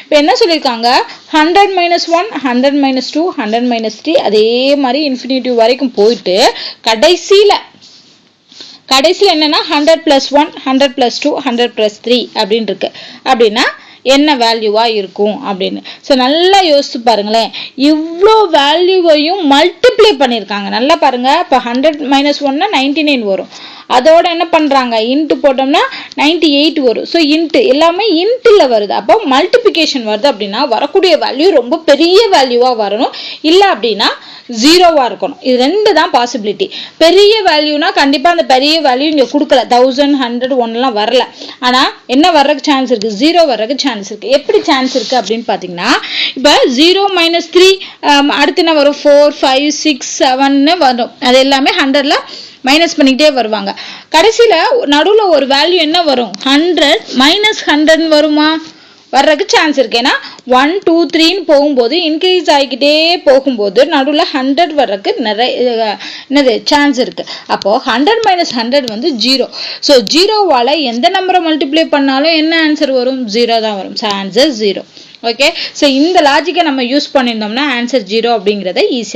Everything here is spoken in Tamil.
இப்போ என்ன சொல்லியிருக்காங்க, 100 - 1, 100 - 2, 100 - 3 அதே மாதிரி இன்ஃபினிட்டிவ் வரைக்கும் போயிட்டு கடைசியில் என்னன்னா 100 + 1, 100 + 2, 100 + 3 அப்படின்னு இருக்கு. அப்படின்னா என்ன வேல்யூவா இருக்கும் அப்படின்னு. ஸோ நல்லா யோசிச்சு பாருங்களேன். இவ்வளோ வேல்யூவையும் மல்டிப்ளை பண்ணியிருக்காங்க. நல்லா பாருங்க. இப்போ 100 - 1னா 99 வரும். அதோட என்ன பண்றாங்க, இன்ட்டு போட்டோம்னா 98 வரும். ஸோ இன்ட்டு எல்லாமே இன்ட்டுல வருது. அப்போ மல்டிபிகேஷன் வருது அப்படின்னா வரக்கூடிய வேல்யூ ரொம்ப பெரிய வேல்யூவா வரணும். இல்லை அப்படின்னா ஜீரோவா இருக்கணும். இது ரெண்டு தான் பாசிபிலிட்டி. பெரிய வேல்யூனா கண்டிப்பா அந்த பெரிய வேல்யூ இங்க கொடுக்கல. 1000, 100, 1 வரல. ஆனா என்ன வர்றதுக்கு சான்ஸ் இருக்கு, ஜீரோ வர்றதுக்கு சான்ஸ் இருக்கு. எப்படி சான்ஸ் இருக்கு அப்படின்னு பாத்தீங்கன்னா, இப்ப 0 - 3 அடுத்து என்ன வரும், 4, 5, 6, 7 வரும். அது எல்லாமே 100ல மைனஸ் பண்ணிக்கிட்டே வருவாங்க. கடைசியில நடுவுல ஒரு வேல்யூ என்ன வரும், 100 - 100 வருமா, வர்றதுக்கு சான்ஸ் இருக்கு. ஏன்னா 1, 2, 3ன்னு போகும்போது இன்க்ரீஸ் ஆகிக்கிட்டே போகும்போது நடுவில் 100 வர்றதுக்கு நிறைய சான்ஸ் இருக்கு. அப்போ 100 - 100 வந்து 0. ஸோ ஜீரோவால எந்த நம்பரை மல்டிப்ளை பண்ணாலும் என்ன ஆன்சர் வரும், 0 தான் வரும். So answer 0. ஓகே. ஸோ இந்த லாஜிக்கை நம்ம யூஸ் பண்ணியிருந்தோம்னா ஆன்சர் 0 அப்படிங்கிறத ஈஸியாக